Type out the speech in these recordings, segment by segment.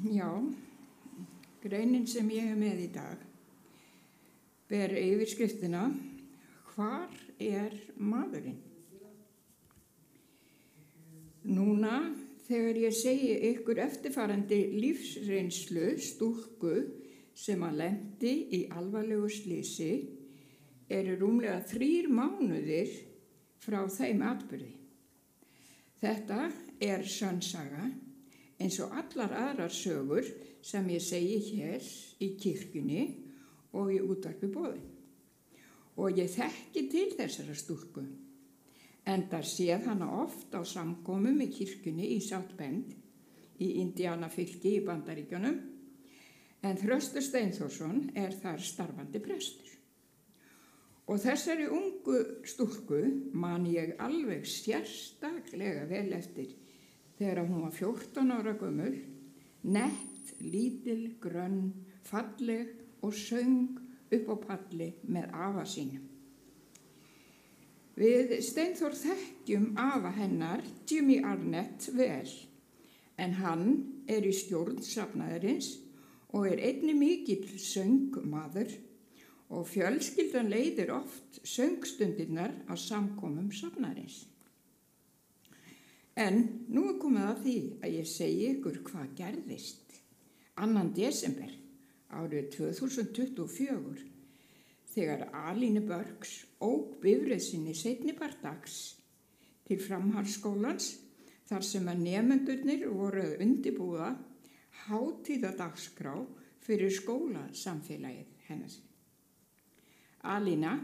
Já, greinin sem ég hef með í dag ber yfirskriftina Hvar er maðurinn? Núna þegar ég segi ykkur eftirfarandi lífsreynslu stúlku sem að lenti í alvarlegu slysi eru rúmlega 3 mánuðir frá þeim atburði. Þetta er sönn saga eins og allar aðrar sögur sem ég segi hér í kirkjunni og í útvarpi boði. Og ég þekki til þessara stúlku, enda séð hana oft á samkomum í kirkjunni í South Bend í Indianafylki í Bandaríkjunum, en Þröstur Steinþórsson er þar starfandi prestur. Og þessari ungu stúlku man ég alveg sérstaklega vel eftir þegar hún var 14 ára gömul, nett, lítil, grönn, falleg og söng upp á palli með afa sínum. Við Steinþór þekkjum afa hennar, Jimmy Arnett, vel, en hann er í stjórn safnaðarins og er einnig mikill söngmaður og fjölskyldan leiðir oft söngstundirnar á samkomum safnaðarins. En nú er komið að því að ég segi ykkur hvað gerðist 2. desember árið 2024 þegar Alíne Burks ók bifreið sinni seinnipart dags til framhaldsskólans þar sem að nemendurnir voru að undirbúa hátíðadagskrá fyrir skólasamfélagið hennar. Alína,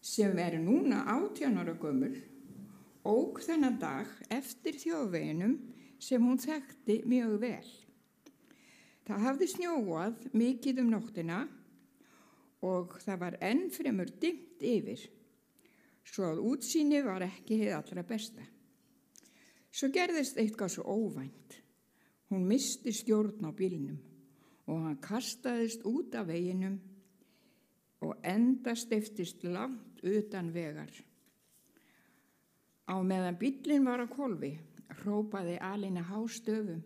sem er núna 18 ára gömul, ók þennan dag eftir þjóðveginum sem hún þekkti mjög vel. Það hafði snjóað mikið nóttina og það var enn fremur dimmt yfir, svo að útsýni var ekki hið allra besta. Svo gerðist eitthvað svo óvænt. Hún missti stjórn á bílnum og hann kastaðist út af veginum og endasteyptist langt utan vegar. Á meðan bíllinn var á hvolfi, hrópaði Alína hástöfum: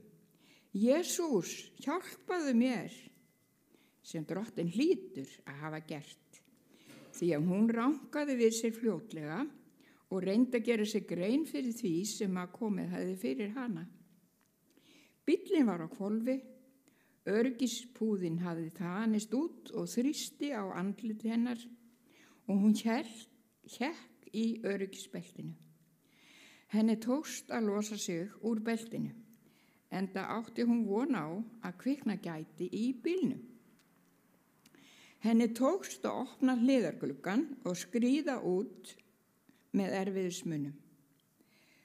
Jesús, hjálpaðu mér, sem drottin hlýtur að hafa gert, því að hún rankaði við sér fljótlega og reyndi að gera sér grein fyrir því sem að komið hefði fyrir hana. Bíllinn var á hvolfi, öryggispúðinn hafði þanist út og þrýsti á andliti hennar og hún hékk í öryggisbeltinu. Henni tókst að losa sig úr beltinu, enda átti hún von á að kvikna gæti í bílnum. Henni tókst að opna hliðargluggann og skríða út með erfiðismunum.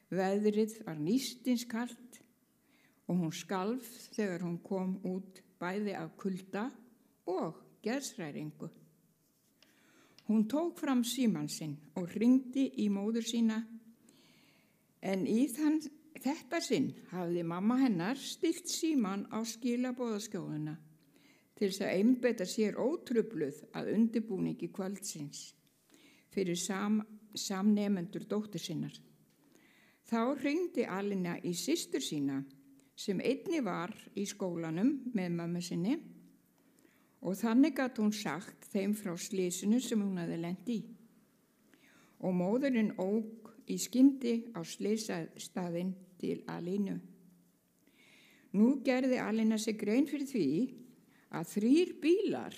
Veðrið var nístinskalt og hún skalf þegar hún kom út bæði af kulda og geðshræringu. Hún tók fram símann sinn og hringdi í móður sína, en í þetta sinn hafði mamma hennar stillt símann á skilaboðaskjóðuna til þess að einbeita sér ótrufluð að undirbúningi kvöldsins fyrir samnemendur dóttur sinnar. Þá hringdi Alína í systur sína sem einnig var í skólanum með mömmu sinni og þannig gat hún sagt þeim frá slysinu sem hún hafði lent í. Og móðurinn ók í skyndi á slysastaðinn til Alínu. Nú gerði Alína sig grein fyrir því að 3 bílar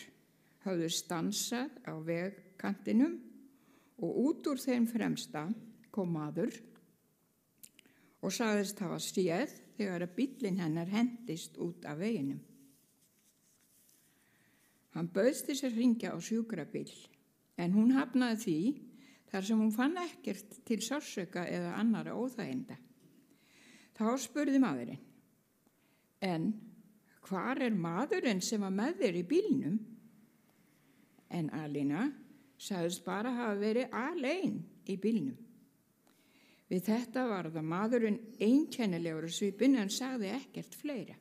höfðu stansað á vegkantinum og út úr þeim fremsta kom maður og sagðist hafa séð þegar að bíllinn hennar hendist út af veginum. Hann bauðst þess að hringja á sjúkrabíl, en hún hafnaði því þar sem hún fann ekkert til sársauka eða annarra óþæginda. Þá spurði maðurinn: En hvar er maðurinn sem var með þér í bílnum? En Alína sagðist bara hafa verið alein í bílnum. Við þetta var það maðurinn einkennilegur á svipinn en sagði ekkert fleira.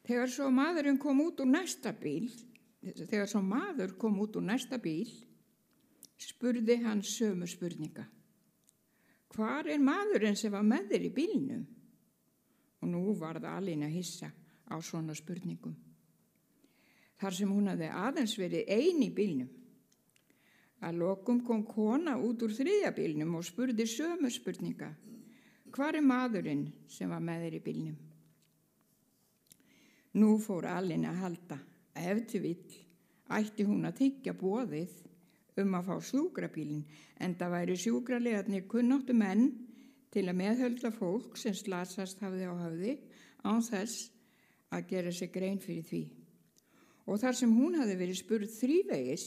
Þegar svo maður kom út úr næsta bíl, spurði hann sömu spurninga: Hvar er maðurinn sem var með þér í bílnum? og nú varð Alína hissa á svona spurningum. Þar sem hún hafði aðeins verið ein í bílnum. Að lokum kom kona út úr 3. bílnum og spurði sömu spurninga. Hvar maðurinn sem var með þér í bílnum? Nú fór Alína að halda að ef til vill ætti hún að þiggja boðið að fá sjúkrabílinn, en það væri sjúkraliðarnir kunnáttu menn til að meðhöldla fólk sem slasast hafði á höfði án þess að gera sig grein fyrir því. Og þar sem hún hafði verið spurð 3 vegis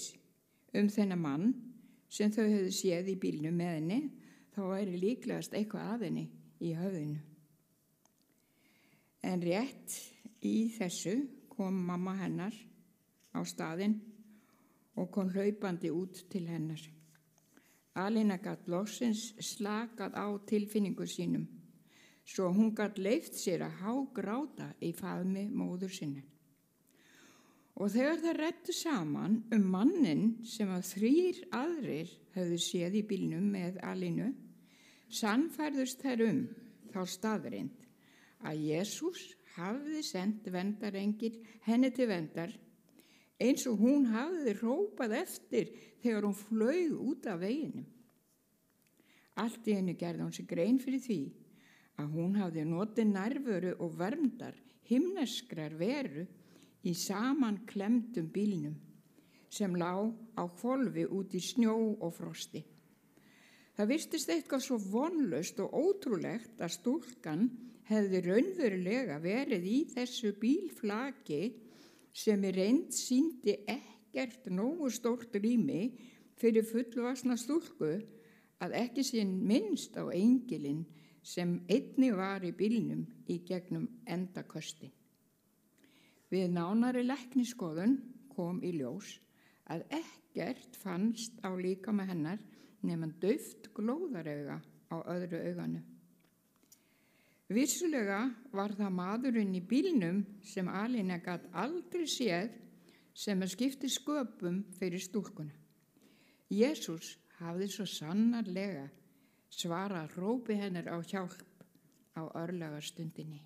þennan mann sem þau hefðu séð í bílnum með henni, þá væri líklegast eitthvað að henni í höfðinu. En rétt í þessu kom mamma hennar á staðinn og kom hlaupandi út til hennar. Alína gat loksins slakað á tilfinningu sínum, svo hún gat leyft sér að hágráta í faðmi móður sinni. Og þegar það ræddu saman mannin sem að 3 aðrir höfðu séð í bílnum með Alínu, sannfærðust þær þá staðreynd að Jesús hafði sent verndarengil henni til verndar, eins og hún hafði hrópað eftir þegar hún flaug út af veginum. Allt í einu gerði hún sig grein fyrir því að hún hafði notið nærveru og verndar himneskrar veru í samanklemmdum bílnum sem lá á hvolfi út í snjó og frosti. Það virtist eitthvað svo vonlaust og ótrúlegt að stúlkan hefði raunverulega verið í þessu bílflaki sem í reynd sýndi ekkert nógu stórt rými fyrir fullvaxna stúlku að ekki sé minnst á engilinn sem einnig var í bílnum í gegnum endaköstin. Við nánari læknisskoðun kom í ljós að ekkert fannst á líkama hennar nema dauft glóðarauga á öðru auganu. Vissulega var það maðurinn í bílnum sem Alína gat aldrei séð sem að skipti sköpum fyrir stúlkuna. Jesús hafði svo sannarlega svarað hrópi hennar á hjálp á örlagastundinni.